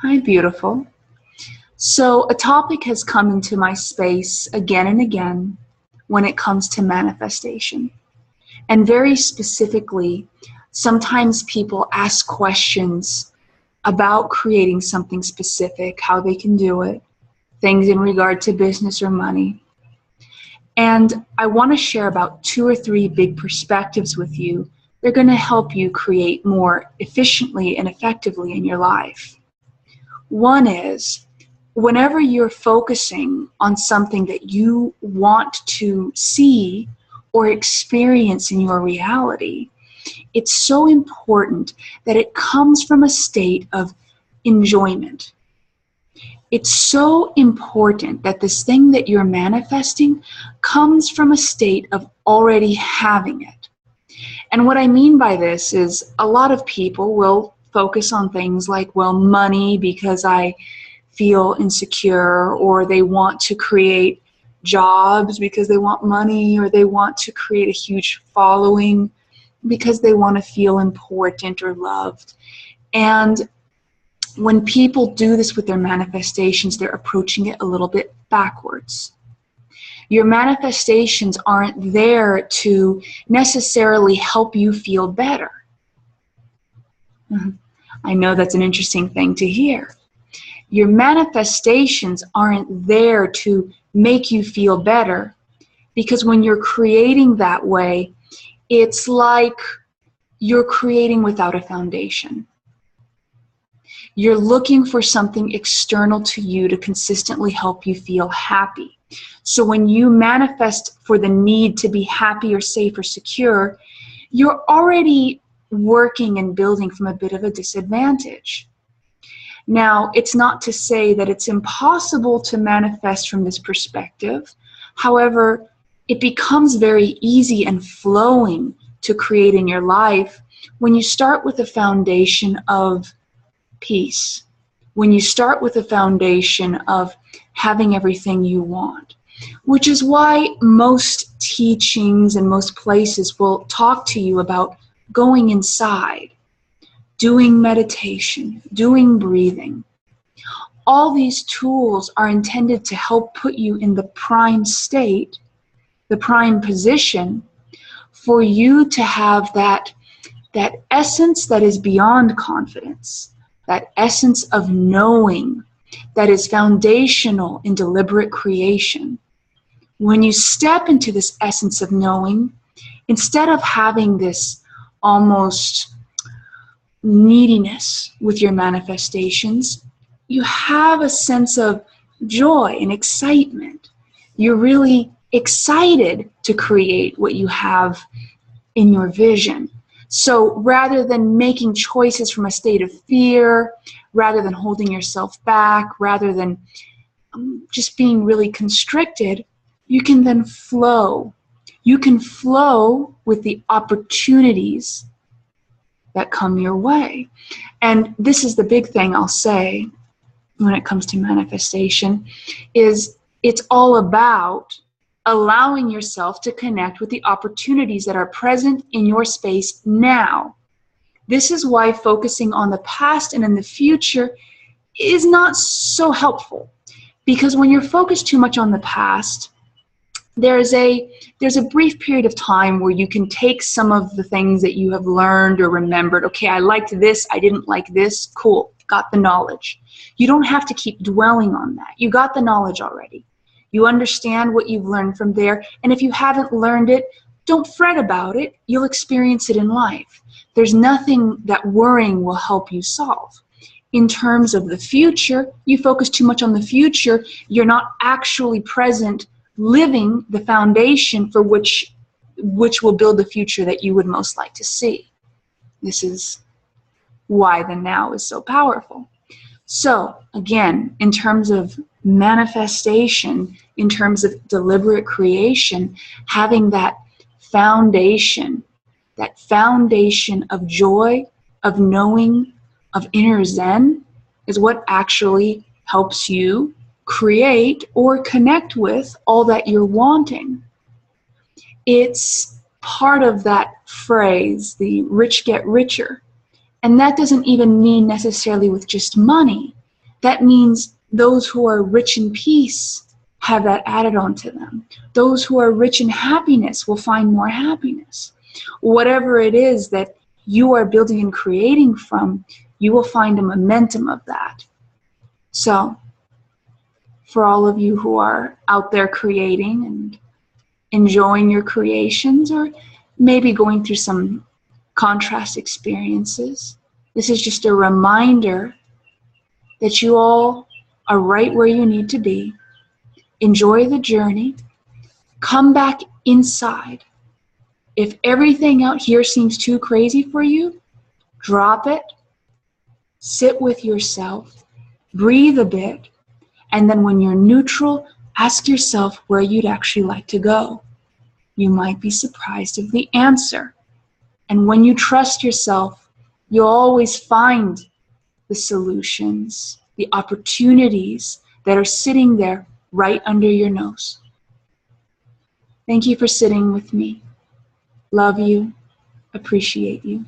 Hi, beautiful. So, a topic has come into my space again and again when it comes to manifestation. And very specifically, sometimes people ask questions about creating something specific, how they can do it, things in regard to business or money. And I want to share about 2 or 3 big perspectives with you. They're going to help you create more efficiently and effectively in your life. One is, whenever you're focusing on something that you want to see or experience in your reality, it's so important that it comes from a state of enjoyment. It's so important that this thing that you're manifesting comes from a state of already having it. And what I mean by this is a lot of people will focus on things like, well, money because I feel insecure, or they want to create jobs because they want money, or they want to create a huge following because they want to feel important or loved. And when people do this with their manifestations, they're approaching it a little bit backwards. Your manifestations aren't there to necessarily help you feel better. I know that's an interesting thing to hear. Your manifestations aren't there to make you feel better, because when you're creating that way, it's like you're creating without a foundation. You're looking for something external to you to consistently help you feel happy. So when you manifest for the need to be happy or safe or secure, you're already working and building from a bit of a disadvantage. Now, it's not to say that it's impossible to manifest from this perspective. However, it becomes very easy and flowing to create in your life when you start with a foundation of peace, when you start with a foundation of having everything you want, which is why most teachings and most places will talk to you about going inside, doing meditation, doing breathing. All these tools are intended to help put you in the prime state, the prime position, for you to have that essence that is beyond confidence, that essence of knowing that is foundational in deliberate creation. When you step into this essence of knowing, instead of having this almost neediness with your manifestations, you have a sense of joy and excitement. You're really excited to create what you have in your vision. So rather than making choices from a state of fear, rather than holding yourself back, rather than just being really constricted, you can then flow. You can flow with the opportunities that come your way. And this is the big thing I'll say when it comes to manifestation, is it's all about allowing yourself to connect with the opportunities that are present in your space now. This is why focusing on the past and in the future is not so helpful, because when you're focused too much on the past, there's a brief period of time where you can take some of the things that you have learned or remembered. Okay, I liked this, I didn't like this, cool, got the knowledge. You don't have to keep dwelling on that. You got the knowledge already. You understand what you've learned from there, and if you haven't learned it, don't fret about it. You'll experience it in life. There's nothing that worrying will help you solve. In terms of the future, you focus too much on the future, you're not actually present living the foundation for which will build the future that you would most like to see. This is why the now is so powerful. So again, in terms of manifestation, in terms of deliberate creation, having that foundation of joy, of knowing, of inner zen is what actually helps you create or connect with all that you're wanting. It's part of that phrase, the rich get richer. And that doesn't even mean necessarily with just money. that means those who are rich in peace have that added onto them. Those who are rich in happiness will find more happiness. Whatever it is that you are building and creating from, you will find a momentum of that. So, for all of you who are out there creating and enjoying your creations, or maybe going through some contrast experiences, this is just a reminder that you all are right where you need to be. Enjoy the journey. Come back inside. If everything out here seems too crazy for you, drop it. Sit with yourself. Breathe a bit. And then when you're neutral, ask yourself where you'd actually like to go. You might be surprised of the answer. And when you trust yourself, you'll always find the solutions, the opportunities that are sitting there right under your nose. Thank you for sitting with me. Love you. Appreciate you.